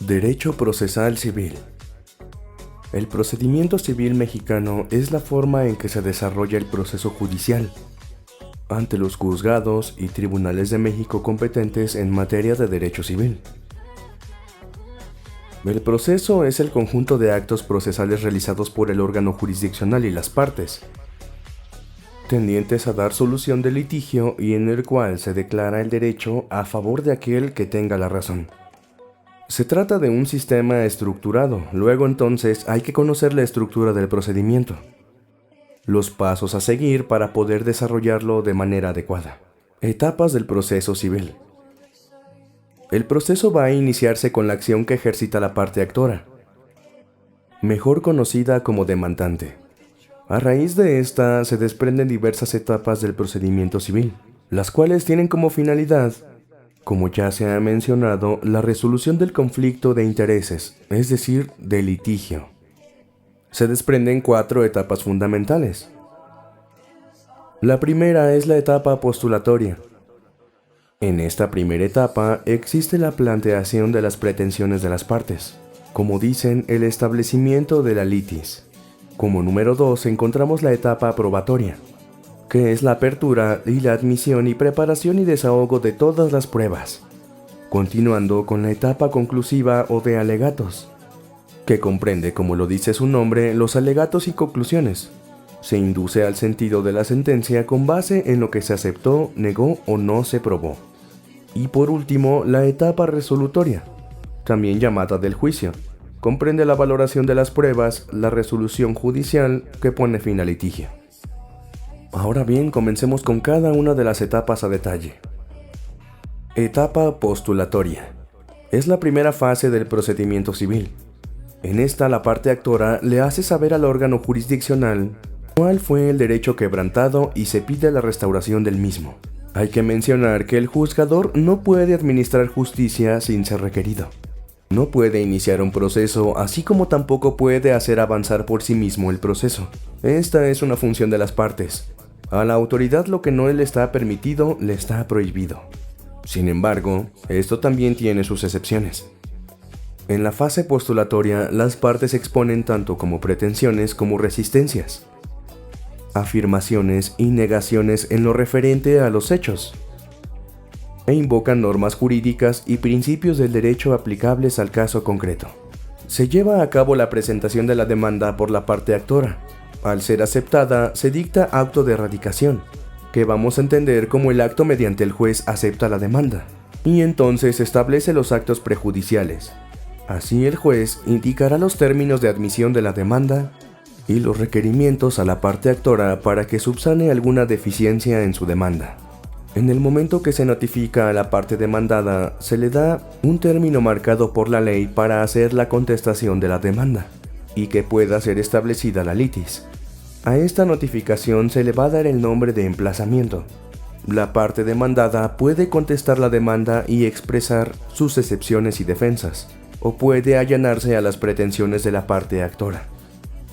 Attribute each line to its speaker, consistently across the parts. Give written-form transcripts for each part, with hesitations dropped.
Speaker 1: Derecho procesal civil. El procedimiento civil mexicano es la forma en que se desarrolla el proceso judicial ante los juzgados y tribunales de México competentes en materia de derecho civil. El proceso es el conjunto de actos procesales realizados por el órgano jurisdiccional y las partes, tendientes a dar solución del litigio y en el cual se declara el derecho a favor de aquel que tenga la razón. Se trata de un sistema estructurado, luego entonces hay que conocer la estructura del procedimiento, los pasos a seguir para poder desarrollarlo de manera adecuada. Etapas del proceso civil. El proceso va a iniciarse con la acción que ejercita la parte actora, mejor conocida como demandante. A raíz de esta se desprenden diversas etapas del procedimiento civil, las cuales tienen como finalidad, como ya se ha mencionado, la resolución del conflicto de intereses, es decir, del litigio. Se desprenden 4 etapas fundamentales. La primera es la etapa postulatoria. En esta primera etapa existe la planteación de las pretensiones de las partes, como dicen, el establecimiento de la litis. Como número 2 encontramos la etapa probatoria, que es la apertura y la admisión y preparación y desahogo de todas las pruebas, continuando con la etapa conclusiva o de alegatos, que comprende, como lo dice su nombre, los alegatos y conclusiones. Se induce al sentido de la sentencia con base en lo que se aceptó, negó o no se probó. Y por último, la etapa resolutoria, también llamada del juicio, comprende la valoración de las pruebas, la resolución judicial que pone fin al litigio. Ahora bien, comencemos con cada una de las etapas a detalle. Etapa postulatoria. Es la primera fase del procedimiento civil. En esta, la parte actora le hace saber al órgano jurisdiccional cuál fue el derecho quebrantado y se pide la restauración del mismo. Hay que mencionar que el juzgador no puede administrar justicia sin ser requerido. No puede iniciar un proceso, así como tampoco puede hacer avanzar por sí mismo el proceso. Esta es una función de las partes. A la autoridad lo que no le está permitido, le está prohibido. Sin embargo, esto también tiene sus excepciones. En la fase postulatoria, las partes exponen tanto como pretensiones como resistencias, afirmaciones y negaciones en lo referente a los hechos, e invocan normas jurídicas y principios del derecho aplicables al caso concreto. Se lleva a cabo la presentación de la demanda por la parte actora. Al ser aceptada, se dicta acto de erradicación, que vamos a entender como el acto mediante el juez acepta la demanda, y entonces establece los actos prejudiciales. Así el juez indicará los términos de admisión de la demanda y los requerimientos a la parte actora para que subsane alguna deficiencia en su demanda. En el momento que se notifica a la parte demandada, se le da un término marcado por la ley para hacer la contestación de la demanda y que pueda ser establecida la litis. A esta notificación se le va a dar el nombre de emplazamiento. La parte demandada puede contestar la demanda y expresar sus excepciones y defensas, o puede allanarse a las pretensiones de la parte actora.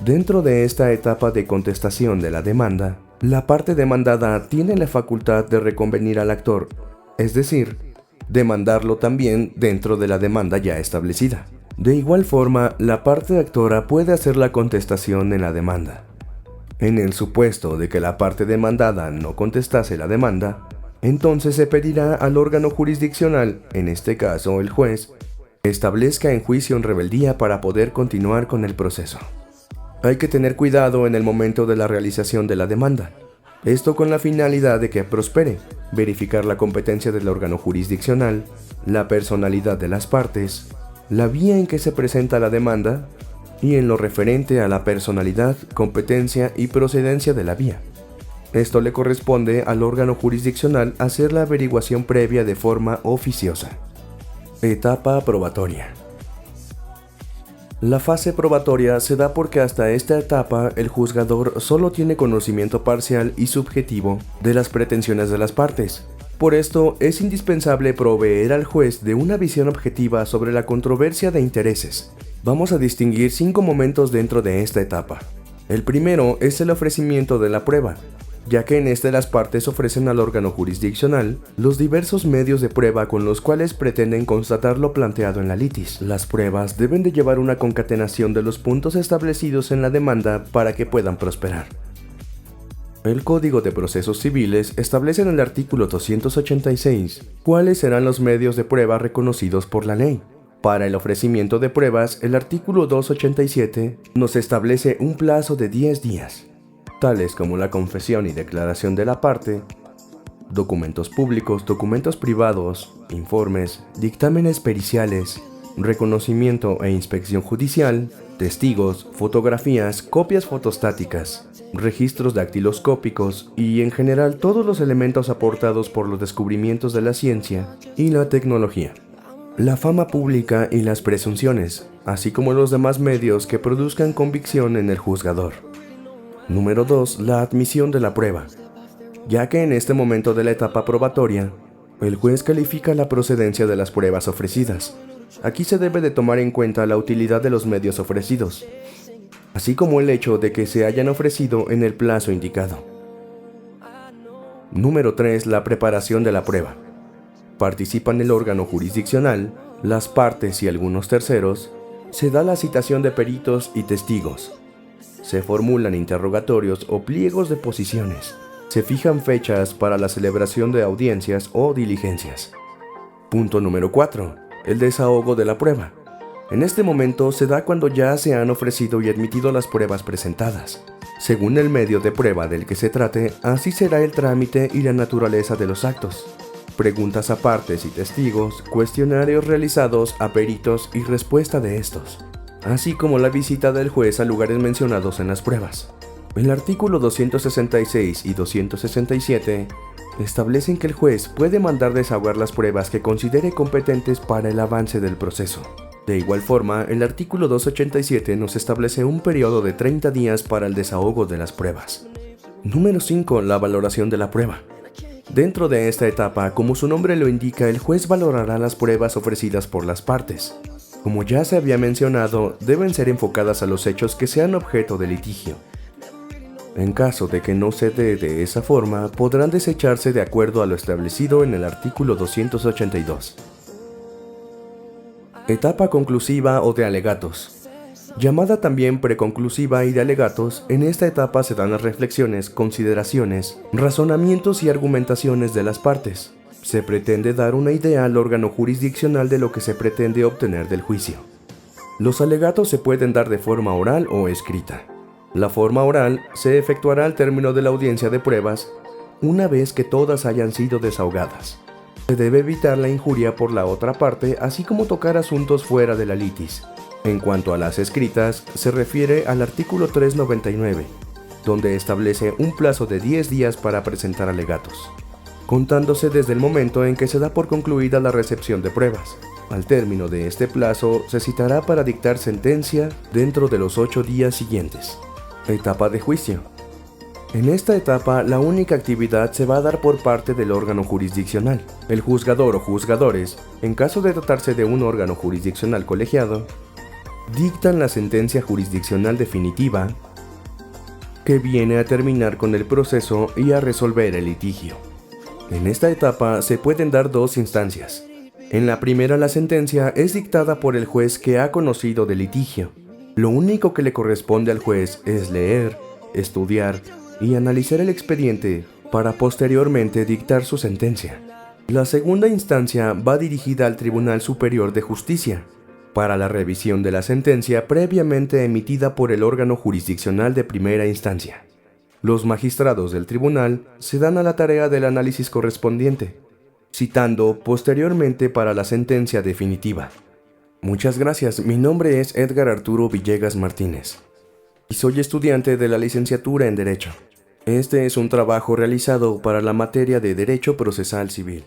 Speaker 1: Dentro de esta etapa de contestación de la demanda, la parte demandada tiene la facultad de reconvenir al actor, es decir, demandarlo también dentro de la demanda ya establecida. De igual forma, la parte actora puede hacer la contestación en la demanda. En el supuesto de que la parte demandada no contestase la demanda, entonces se pedirá al órgano jurisdiccional, en este caso el juez, que establezca en juicio en rebeldía para poder continuar con el proceso. Hay que tener cuidado en el momento de la realización de la demanda. Esto con la finalidad de que prospere, verificar la competencia del órgano jurisdiccional, la personalidad de las partes, la vía en que se presenta la demanda y en lo referente a la personalidad, competencia y procedencia de la vía. Esto le corresponde al órgano jurisdiccional hacer la averiguación previa de forma oficiosa. Etapa probatoria. La fase probatoria se da porque hasta esta etapa el juzgador solo tiene conocimiento parcial y subjetivo de las pretensiones de las partes. Por esto es indispensable proveer al juez de una visión objetiva sobre la controversia de intereses. Vamos a distinguir 5 momentos dentro de esta etapa. El primero es el ofrecimiento de la prueba. ya que en este las partes ofrecen al órgano jurisdiccional los diversos medios de prueba con los cuales pretenden constatar lo planteado en la litis. Las pruebas deben de llevar una concatenación de los puntos establecidos en la demanda para que puedan prosperar. El Código de Procesos Civiles establece en el artículo 286 cuáles serán los medios de prueba reconocidos por la ley. Para el ofrecimiento de pruebas, el artículo 287 nos establece un plazo de 10 días, tales como la confesión y declaración de la parte, documentos públicos, documentos privados, informes, dictámenes periciales, reconocimiento e inspección judicial, testigos, fotografías, copias fotostáticas, registros dactiloscópicos y, en general, todos los elementos aportados por los descubrimientos de la ciencia y la tecnología. La fama pública y las presunciones, así como los demás medios que produzcan convicción en el juzgador. Número 2. La admisión de la prueba. Ya que en este momento de la etapa probatoria, el juez califica la procedencia de las pruebas ofrecidas. Aquí se debe de tomar en cuenta la utilidad de los medios ofrecidos, así como el hecho de que se hayan ofrecido en el plazo indicado. Número 3. La preparación de la prueba. Participan el órgano jurisdiccional, las partes y algunos terceros. Se da la citación de peritos y testigos. Se formulan interrogatorios o pliegos de posiciones. Se fijan fechas para la celebración de audiencias o diligencias. Punto número 4. El desahogo de la prueba. En este momento se da cuando ya se han ofrecido y admitido las pruebas presentadas. Según el medio de prueba del que se trate, así será el trámite y la naturaleza de los actos. Preguntas a partes y testigos, cuestionarios realizados a peritos y respuesta de estos, así como la visita del juez a lugares mencionados en las pruebas. El artículo 266 y 267 establecen que el juez puede mandar desahogar las pruebas que considere competentes para el avance del proceso. De igual forma, el artículo 287 nos establece un periodo de 30 días para el desahogo de las pruebas. Número 5. La valoración de la prueba. Dentro de esta etapa, como su nombre lo indica, el juez valorará las pruebas ofrecidas por las partes. Como ya se había mencionado, deben ser enfocadas a los hechos que sean objeto de litigio. En caso de que no se dé de esa forma, podrán desecharse de acuerdo a lo establecido en el artículo 282. Etapa conclusiva o de alegatos. Llamada también preconclusiva y de alegatos, en esta etapa se dan las reflexiones, consideraciones, razonamientos y argumentaciones de las partes. Se pretende dar una idea al órgano jurisdiccional de lo que se pretende obtener del juicio. Los alegatos se pueden dar de forma oral o escrita. La forma oral se efectuará al término de la audiencia de pruebas, una vez que todas hayan sido desahogadas. Se debe evitar la injuria por la otra parte, así como tocar asuntos fuera de la litis. En cuanto a las escritas, se refiere al artículo 399, donde establece un plazo de 10 días para presentar alegatos, contándose desde el momento en que se da por concluida la recepción de pruebas. Al término de este plazo, se citará para dictar sentencia dentro de los 8 días siguientes. Etapa de juicio. En esta etapa, la única actividad se va a dar por parte del órgano jurisdiccional. El juzgador o juzgadores, en caso de tratarse de un órgano jurisdiccional colegiado, dictan la sentencia jurisdiccional definitiva, que viene a terminar con el proceso y a resolver el litigio. En esta etapa se pueden dar dos instancias. En la primera, la sentencia es dictada por el juez que ha conocido del litigio. Lo único que le corresponde al juez es leer, estudiar y analizar el expediente para posteriormente dictar su sentencia. La segunda instancia va dirigida al Tribunal Superior de Justicia para la revisión de la sentencia previamente emitida por el órgano jurisdiccional de primera instancia. Los magistrados del tribunal se dan a la tarea del análisis correspondiente, citando posteriormente para la sentencia definitiva. Muchas gracias, mi nombre es Edgar Arturo Villegas Martínez y soy estudiante de la licenciatura en Derecho. Este es un trabajo realizado para la materia de Derecho Procesal Civil.